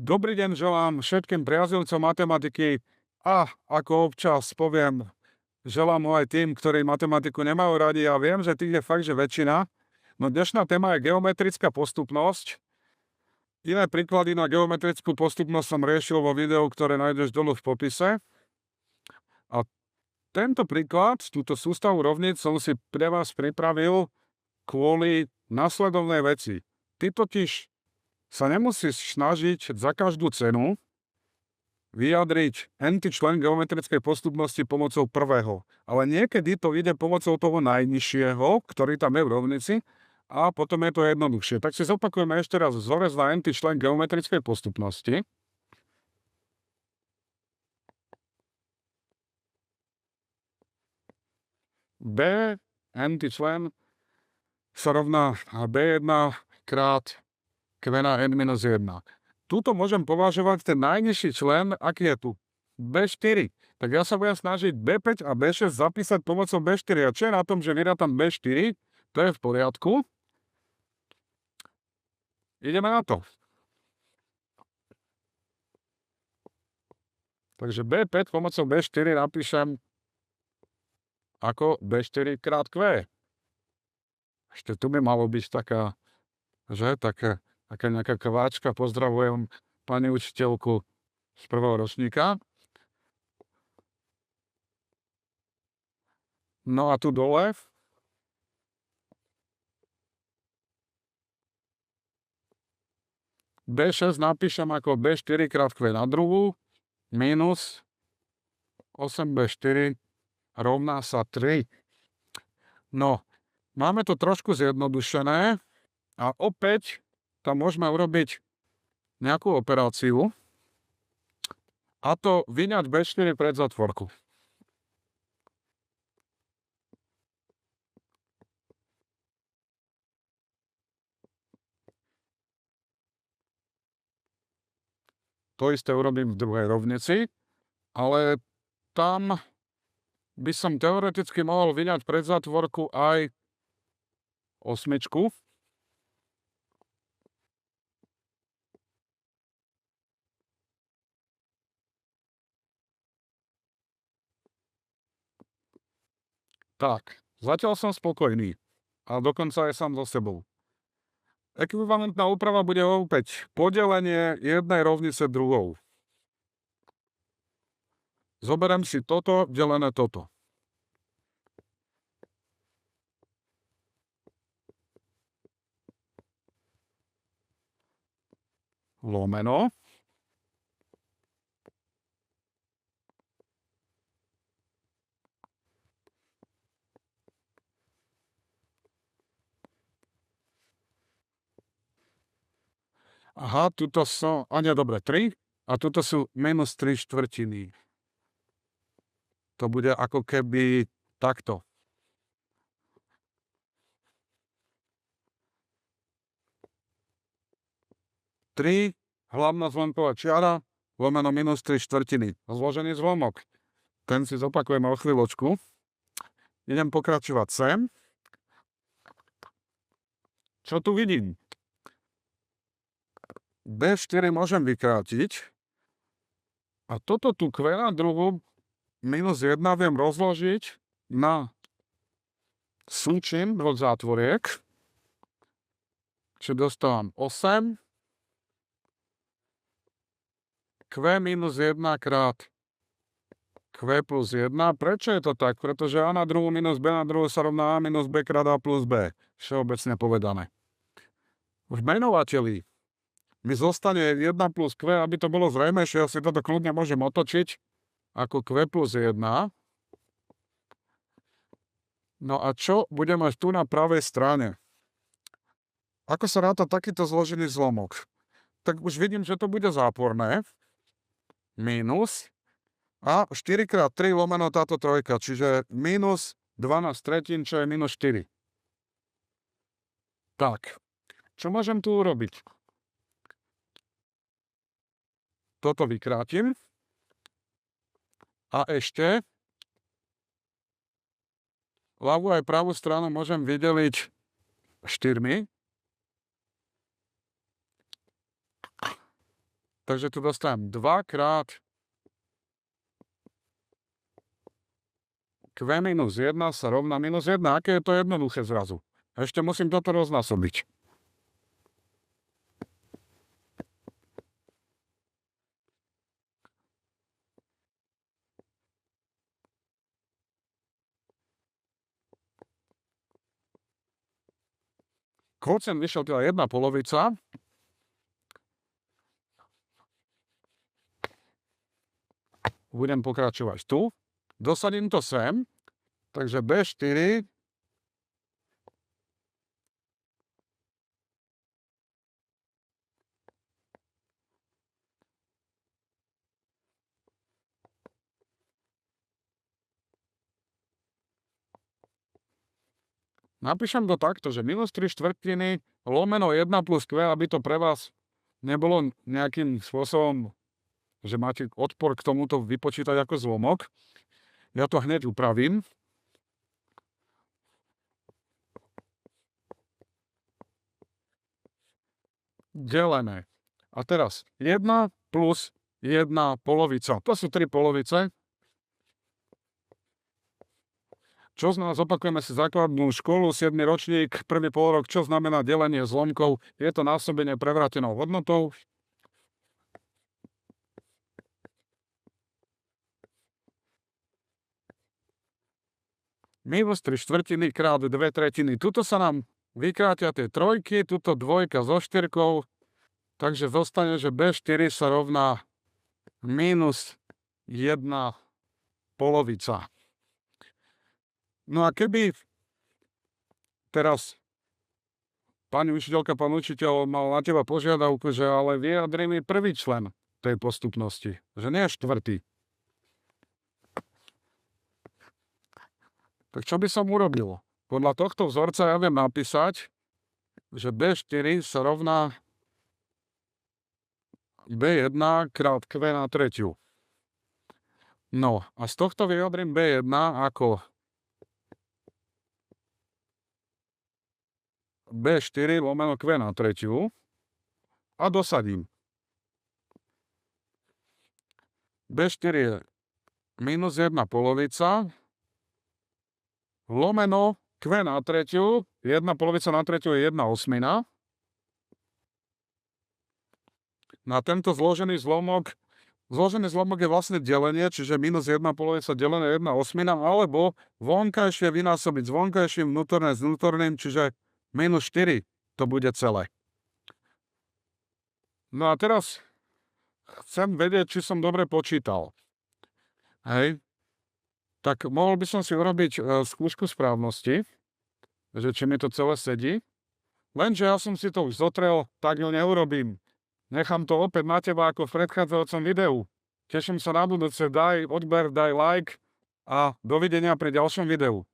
Dobrý deň želám všetkým priaznivcom matematiky a ako občas poviem, želám ho aj tým, ktorí matematiku nemajú radi. Ja viem, že tých je fakt, že väčšina. No dnešná téma je geometrická postupnosť. Iné príklady na geometrickú postupnosť som riešil vo videu, ktoré nájdeš dolu v popise. A tento príklad, túto sústavu rovníc som si pre vás pripravil kvôli nasledovnej veci. Ty totiž sa nemusíš snažiť za každú cenu vyjadriť n-ty člen geometrickej postupnosti pomocou prvého. Ale niekedy to ide pomocou toho najnižšieho, ktorý tam je v rovnici, a potom je to jednoduchšie. Tak si zopakujeme ešte raz vzorec na n-ty člen geometrickej postupnosti. B n-ty člen sa rovná B1 krát Q na n-1. Tuto môžem považovať ten najnižší člen, aký je tu? B4. Tak ja sa budem snažiť B5 a B6 zapísať pomocou B4. A čo je na tom, že vyrátam B4? To je v poriadku. Ideme na to. Takže B5 pomocou B4 napíšem ako B4 krát Q. Ešte tu by malo byť taká, že? Taká nejaká kváčka. Pozdravujem pani učiteľku z prvého ročníka. No a tu dole B6 napíšem ako B4 krát Q na druhú minus 8B4 rovná sa 3. No, máme to trošku zjednodušené a opäť tam môžeme urobiť nejakú operáciu a to vyňať B4 pred zatvorku. To isté urobím v druhej rovnici, ale tam by som teoreticky mohol vyňať pred zatvorku aj osmičku. Tak, zatiaľ som spokojný a dokonca aj sám so sebou. Ekvivalentná úprava bude opäť podelenie jednej rovnice druhou. Zoberiem si toto, delené toto. Lomeno. Aha, tuto sú, dobre, 3 a tuto sú minus 3/4. To bude ako keby takto. Tri, hlavná zlomková čiara, lomeno minus 3/4. Zložený zlomok. Ten si zopakujeme o chvíľočku. Idem pokračovať sem. Čo tu vidím? B4 môžem vykrátiť a toto tu Q na druhú minus 1 viem rozložiť na súčin od zátvoriek, čiže dostávam 8 Q minus 1 krát Q plus 1. Prečo je to tak? Pretože A na druhú minus B na druhú sa rovná A minus B krát A plus B. Všeobecne povedané. V menovateli mi zostane 1 plus Q, aby to bolo zrejmejšie, ja si toto kľudne môžem otočiť ako Q plus 1. No a čo budeme mať tu na pravej strane? Ako sa ráta takýto zložený zlomok? Tak už vidím, že to bude záporné. Minus a 4x3 lomeno táto trojka, čiže minus 12/3, čo je minus 4. Tak, čo môžem tu urobiť? Toto vykrátim. A ešte ľavú aj pravú stranu môžem vydeliť 4. Takže tu dostanem 2 krát Q minus 1 sa rovná minus 1. Aké je to jednoduché zrazu. Ešte musím toto roznásobiť. Kvocient vyšiel teda 1 polovica. Budem pokračovať tu. Dosadím to sem. Takže B4 napíšem to takto, že minus 3/4 lomeno 1 plus Q, aby to pre vás nebolo nejakým spôsobom, že máte odpor k tomuto vypočítať ako zlomok. Ja to hneď upravím. Delené. A teraz 1 plus 1 polovica. To sú 3 polovice. Čo znamená, zopakujeme si základnú školu, 7. ročník, prvý polrok, čo znamená delenie zlomkov. Je to násobenie prevrátenou hodnotou. Minus 3/4 krát 2/3. Tuto sa nám vykrátia tie trojky, tuto dvojka so štyrkou. Takže zostane, že B4 sa rovná minus 1 polovica. No a keby teraz pani učiteľka, pán učiteľ mal na teba požiadavku, že ale vyjadri mi prvý člen tej postupnosti, že nie štvrtý. Tak čo by som urobil? Podľa tohto vzorca ja viem napísať, že B4 sa rovná B1 krát Q na tretiu. No a z tohto vyjadrím B1 ako B4 lomeno Q na tretiu a dosadím. B4 je minus 1 polovica lomeno Q na tretiu, 1 polovica na tretiu je 1 osmina. Na tento zložený zlomok je vlastne delenie, čiže minus 1 polovica delené 1 osmina, alebo vonkajšie vynásobiť s vonkajším, vnútorné s vnútorným, čiže minus 4 to bude celé. No a teraz chcem vedieť, či som dobre počítal. Hej. Tak mohol by som si urobiť skúšku správnosti, že či mi to celé sedí. Lenže ja som si to už zotrel, tak ju neurobím. Nechám to opäť na teba ako v predchádzajúcom videu. Teším sa na budúce, daj odber, daj like a dovidenia pri ďalšom videu.